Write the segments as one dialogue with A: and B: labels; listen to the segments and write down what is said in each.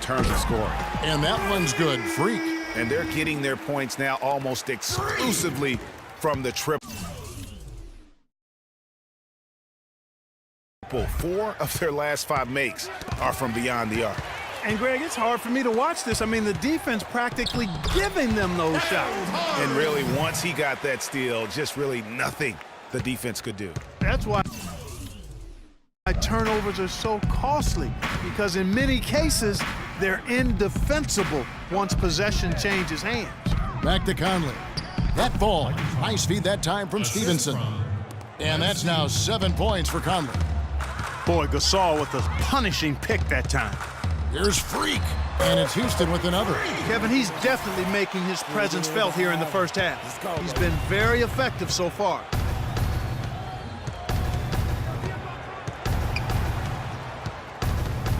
A: terms of scoring.
B: And that one's good. Freak.
A: And they're getting their points now almost exclusively from the triple. 4 of their last 5 makes are from beyond the arc.
C: And, Greg, it's hard for me to watch this. I mean, the defense practically giving them those shots.
A: And really, once he got that steal, just really nothing the defense could do.
C: That's why turnovers are so costly, because in many cases, they're indefensible once possession changes hands.
B: Back to Conley. That ball. Nice feed that time from Stevenson. And that's now 7 points for Conley.
C: Boy, Gasol with a punishing pick that time.
B: Here's Freak. And it's Houston with another.
C: Kevin, he's definitely making his presence felt here in the first half. He's been very effective so far.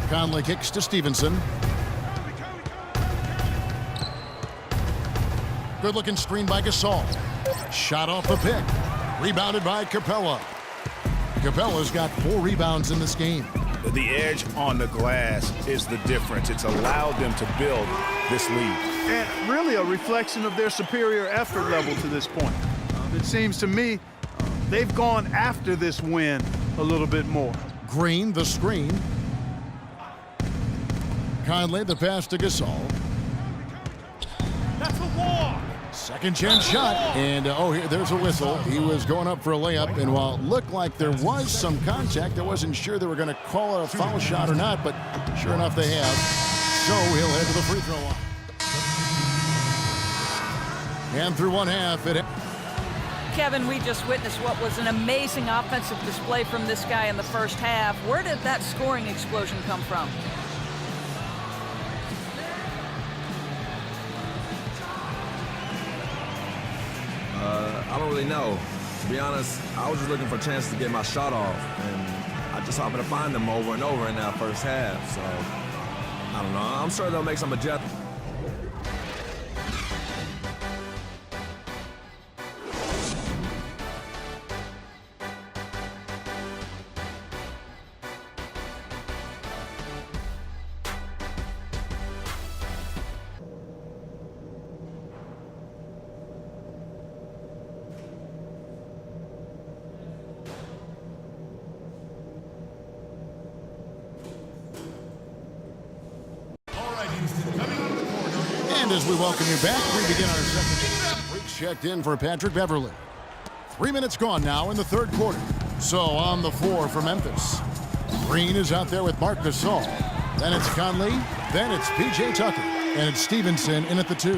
B: Conley kicks to Stevenson. Good-looking screen by Gasol. Shot off the pick. Rebounded by Capella. Capella's got 4 rebounds in this game.
A: The edge on the glass is the difference. It's allowed them to build this lead.
C: And really a reflection of their superior effort level to this point. It seems to me they've gone after this win a little bit more.
B: Green, the screen. Conley, the pass to Gasol.
C: That's a walk.
B: Second chance shot. And, there's a whistle. He was going up for a layup, and while it looked like there was some contact, I wasn't sure they were going to call it a foul shot or not, but sure enough they have. So he'll head to the free throw line. And through one half,
D: Kevin, we just witnessed what was an amazing offensive display from this guy in the first half. Where did that scoring explosion come from?
E: I don't really know. To be honest, I was just looking for a chance to get my shot off, and I just happened to find them over and over in that first half. So, I don't know. I'm sure they'll make some adjustments.
B: And as we welcome you back, we begin our second. Freaks checked in for Patrick Beverley. 3 minutes gone now in the third quarter. So on the floor for Memphis. Green is out there with Marc Gasol. Then it's Conley. Then it's P.J. Tucker. And it's Stevenson in at the 2.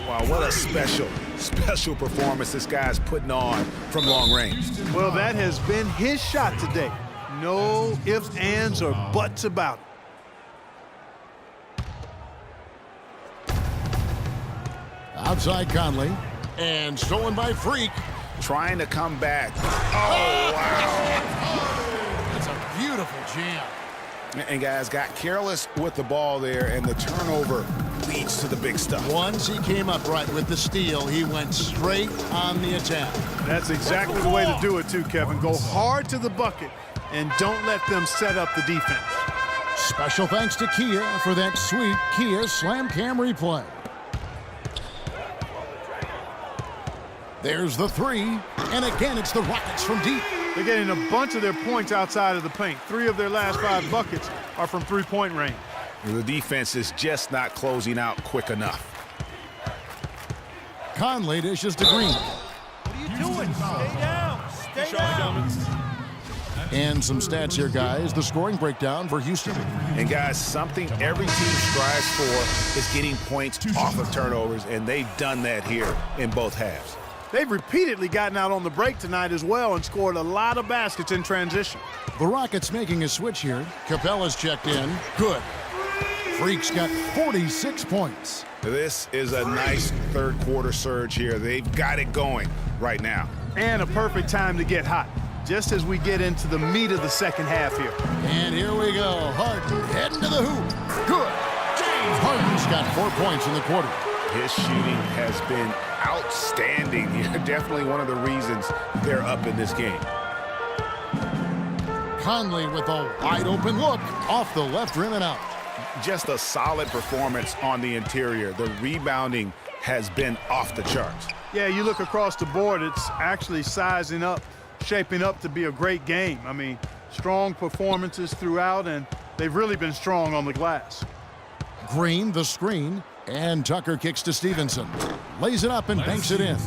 A: Wow, what a special performance this guy's putting on from long range.
C: Well, that has been his shot today. No ifs, ands, or buts about it.
B: Outside Conley. And stolen by Freak.
A: Trying to come back. Oh, wow.
B: That's a beautiful jam.
A: And guys got careless with the ball there, and the turnover leads to the big stuff.
B: Once he came up right with the steal, he went straight on the attack.
C: That's exactly the way to do it too, Kevin. Go hard to the bucket and don't let them set up the defense.
B: Special thanks to Kia for that sweet Kia Slam Cam replay. There's the 3, and again it's the Rockets from deep.
C: They're getting a bunch of their points outside of the paint. 3 of their last 5 buckets are from three-point range.
A: The defense is just not closing out quick enough.
B: Conley dishes to Green.
C: What are you doing? Stay down. Stay down.
B: And some stats here, guys. The scoring breakdown for Houston.
A: And guys, something every team strives for is getting points off of turnovers, and they've done that here in both halves.
C: They've repeatedly gotten out on the break tonight as well and scored a lot of baskets in transition.
B: The Rockets making a switch here. Capella's checked in. Good. Freak's got 46 points.
A: This is a nice third quarter surge here. They've got it going right now.
C: And a perfect time to get hot, just as we get into the meat of the second half here.
B: And here we go. Harden heading to the hoop. Good. James Harden's got 4 points in the quarter.
A: His shooting has been outstanding. Definitely one of the reasons they're up in this game.
B: Conley with a wide open look off the left rim and out.
A: Just a solid performance on the interior. The rebounding has been off the charts.
C: Yeah, you look across the board, it's actually sizing up, shaping up to be a great game. I mean, strong performances throughout, and they've really been strong on the glass.
B: Green, the screen, and Tucker kicks to Stevenson. Lays it up and banks it in.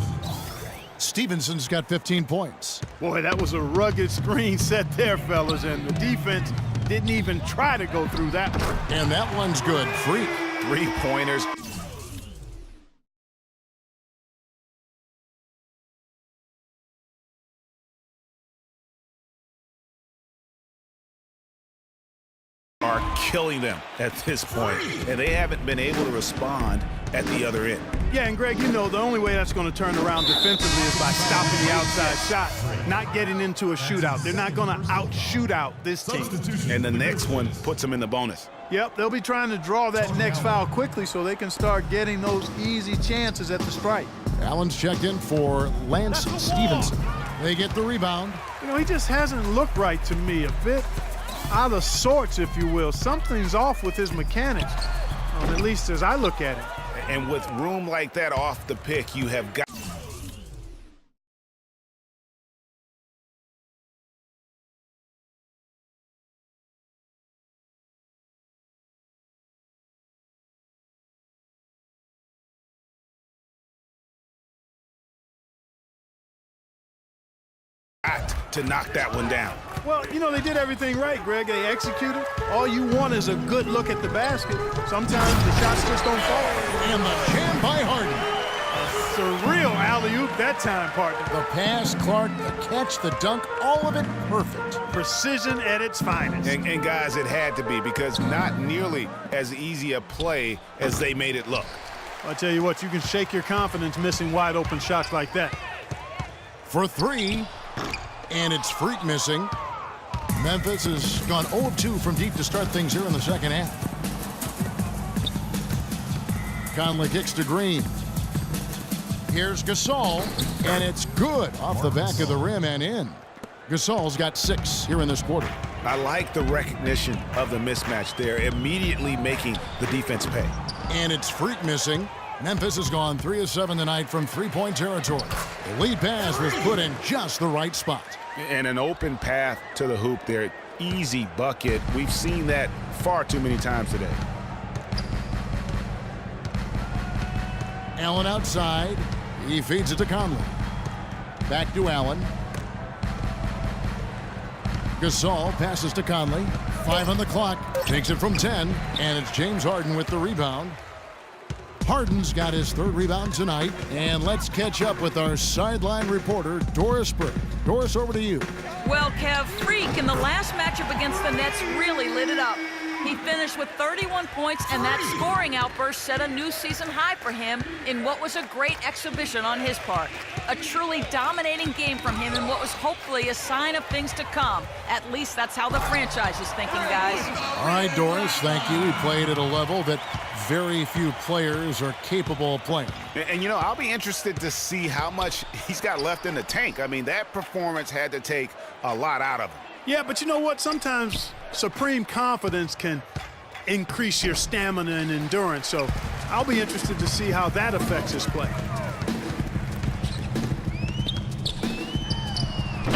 B: Stevenson's got 15 points.
C: Boy, that was a rugged screen set there, fellas, and the defense didn't even try to go through that one.
B: And that one's good. Freak.
A: 3-pointers. Are killing them at this point, and they haven't been able to respond at the other end.
C: Yeah, and Greg, you know, the only way that's going to turn around defensively is by stopping the outside shot, not getting into a shootout. They're not going to out-shootout this team.
A: And the next one puts them in the bonus.
C: Yep, they'll be trying to draw that next foul quickly so they can start getting those easy chances at the strike.
B: Allen's checked in for Lance Stevenson. They get the rebound.
C: You know, he just hasn't looked right to me. A bit out of sorts, if you will. Something's off with his mechanics, at least as I look at it.
A: And with room like that off the pick, you have got to knock that one down.
C: Well, you know, they did everything right, Greg. They executed. All you want is a good look at the basket. Sometimes the shots just don't fall.
B: And the jam by Harden.
C: Surreal alley-oop that time, partner.
B: The pass, Clark, the catch, the dunk, all of it perfect.
C: Precision at its finest.
A: And guys, it had to be, because not nearly as easy a play as they made it look.
C: I'll tell you what, you can shake your confidence missing wide-open shots like that.
B: For three, and it's Freak missing. Memphis has gone 0 of 2 from deep to start things here in the second half. Conley kicks to Green. Here's Gasol, and it's good off the back of the rim and in. Gasol's got 6 here in this quarter.
A: I like the recognition of the mismatch there, immediately making the defense pay.
B: And it's Freak missing. Memphis has gone 3 of 7 tonight from three-point territory. The lead pass was put in just the right spot.
A: And an open path to the hoop there. Easy bucket. We've seen that far too many times today.
B: Allen outside. He feeds it to Conley. Back to Allen. Gasol passes to Conley. 5 on the clock. Takes it from 10. And it's James Harden with the rebound. Harden's got his 3rd rebound tonight. And let's catch up with our sideline reporter, Doris Burke. Doris, over to you.
D: Well, Kev, Freak in the last matchup against the Nets really lit it up. He finished with 31 points, and that scoring outburst set a new season high for him in what was a great exhibition on his part. A truly dominating game from him in what was hopefully a sign of things to come. At least that's how the franchise is thinking, guys.
B: All right, Doris, thank you. He played at a level that very few players are capable of playing.
A: And you know, I'll be interested to see how much he's got left in the tank. I mean, that performance had to take a lot out of him.
C: Yeah, but you know what? Sometimes supreme confidence can increase your stamina and endurance. So I'll be interested to see how that affects his play.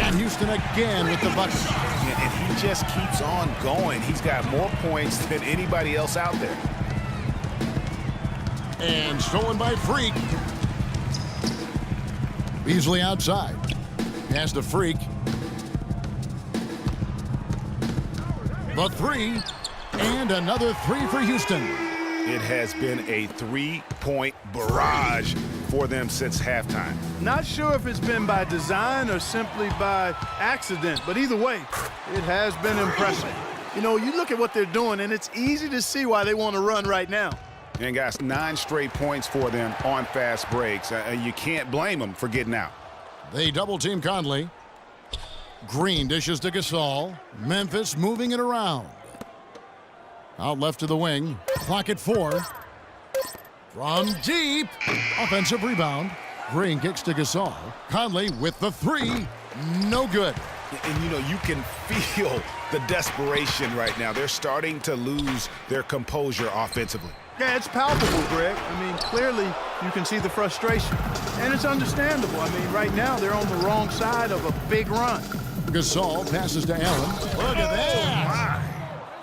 B: And Houston again with the bucket.
A: And he just keeps on going. He's got more points than anybody else out there.
B: And stolen by Freak. Beasley outside. Pass to Freak. The 3. And another 3 for Houston.
A: It has been a 3-point barrage for them since halftime.
C: Not sure if it's been by design or simply by accident, but either way, it has been impressive. You know, you look at what they're doing, and it's easy to see why they want to run right now.
A: And guys, 9 straight points for them on fast breaks. You can't blame them for getting out.
B: They double-team Conley. Green dishes to Gasol. Memphis moving it around. Out left to the wing. Clock at 4. From deep. Offensive rebound. Green kicks to Gasol. Conley with the 3. No good.
A: And, you know, you can feel the desperation right now. They're starting to lose their composure offensively.
C: Yeah, it's palpable, Greg. I mean, clearly you can see the frustration. And it's understandable. I mean, right now they're on the wrong side of a big run.
B: Gasol passes to Allen. Look at that.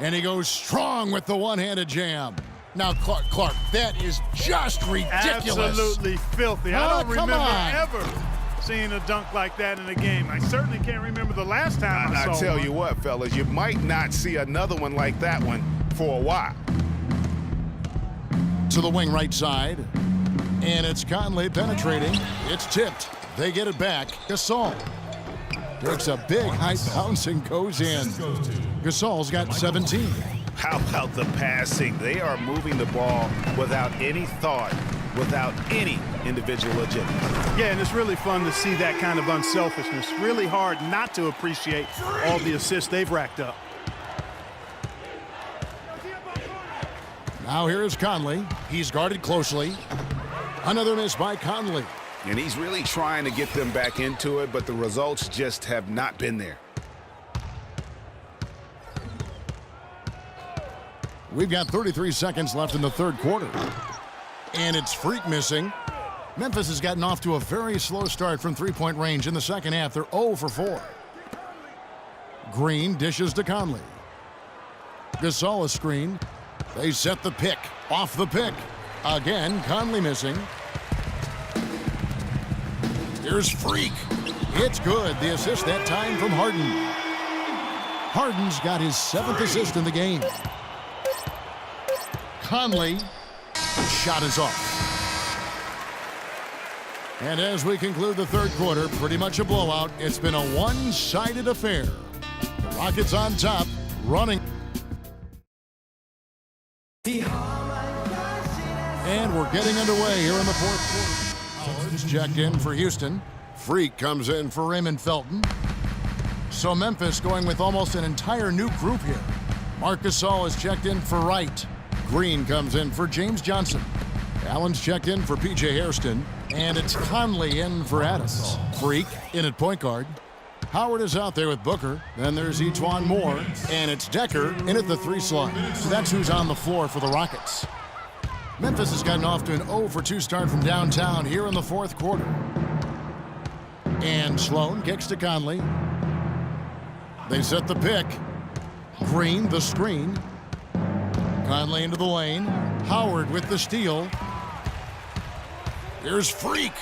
B: And he goes strong with the one-handed jam. Now, Clark, that is just ridiculous.
C: Absolutely filthy. I don't
B: come
C: remember
B: on.
C: ever seeing a dunk like that in a game. I certainly can't remember the last time I saw
A: I tell
C: one.
A: you what, fellas, you might not see another one like that one for a while.
B: To the wing right side. And it's Conley penetrating. It's tipped. They get it back. Gasol takes a big high bounce and goes in. Gasol's got 17.
A: How about the passing? They are moving the ball without any thought, without any individual agenda.
C: Yeah, and it's really fun to see that kind of unselfishness. Really hard not to appreciate all the assists they've racked up.
B: Now here is Conley. He's guarded closely. Another miss by Conley.
A: And he's really trying to get them back into it, but the results just have not been there.
B: We've got 33 seconds left in the third quarter. And it's Freak missing. Memphis has gotten off to a very slow start from three-point range in the second half. They're 0 for 4. Green dishes to Conley. Gasol is screened. They set the pick. Off the pick. Again, Conley missing. Here's Freak. It's good. The assist that time from Harden. Harden's got his 7th assist in the game. Conley, shot is off. And as we conclude the third quarter, pretty much a blowout. It's been a one-sided affair. The Rockets on top, running. And we're getting underway here in the fourth quarter. Howard's checked in for Houston. Freak comes in for Raymond Felton. So Memphis going with almost an entire new group here. Marc Gasol is checked in for Wright. Green comes in for James Johnson. Allen's checked in for P.J. Hairston. And it's Conley in for Adams. Freak in at point guard. Howard is out there with Booker. Then there's Etuan Moore. And it's Decker in at the 3 slot. So that's who's on the floor for the Rockets. Memphis has gotten off to an 0 for 2 start from downtown here in the fourth quarter. And Sloan kicks to Conley. They set the pick. Green the screen. Conley into the lane. Howard with the steal. Here's Freak.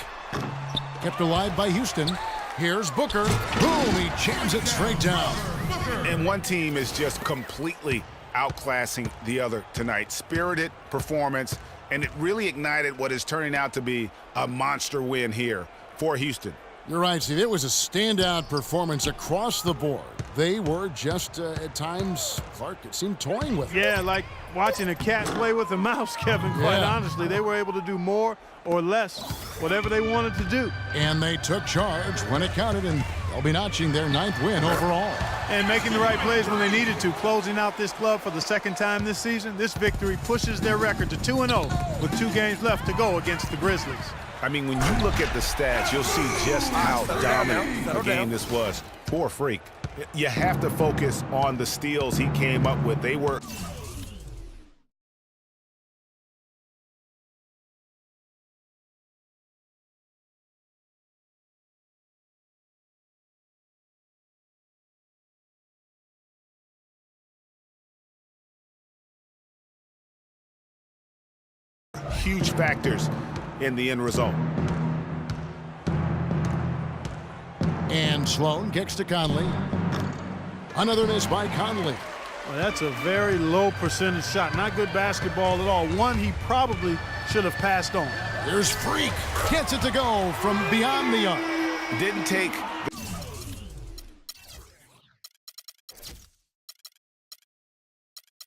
B: Kept alive by Houston. Here's Booker. Boom, he jams it straight down.
A: And one team is just completely outclassing the other tonight. Spirited performance, and it really ignited what is turning out to be a monster win here for Houston.
B: You're right, Steve. It was a standout performance across the board. They were just, at times, Clark, it seemed toying with it.
C: Yeah, like watching a cat play with a mouse, Kevin. Quite honestly, they were able to do more or less, whatever they wanted to do.
B: And they took charge when it counted, and they'll be notching their 9th win overall.
C: And making the right plays when they needed to. Closing out this club for the second time this season, this victory pushes their record to 2-0 with 2 games left to go against the Grizzlies.
A: I mean, when you look at the stats, you'll see just how dominant a game this was for Freak. You have to focus on the steals he came up with. They were... huge factors in the end result.
B: And Sloan kicks to Conley. Another miss by Conley.
C: Well, that's a very low percentage shot. Not good basketball at all. One he probably should have passed on.
B: Here's Freak. Gets it to go from beyond the arc.
A: Didn't take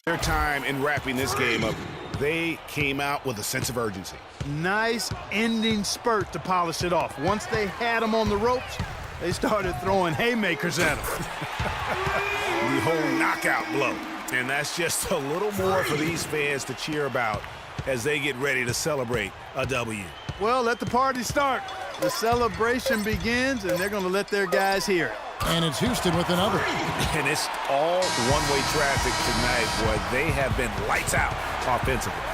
A: their time in wrapping this game up. They came out with a sense of urgency.
C: Nice ending spurt to polish it off. Once they had him on the ropes, they started throwing haymakers at him.
A: The whole knockout blow. And that's just a little more for these fans to cheer about as they get ready to celebrate a W.
C: Well, let the party start. The celebration begins, and they're going to let their guys hear it.
B: And it's Houston with another.
F: And it's all one-way traffic tonight, boy. They have been lights out offensively.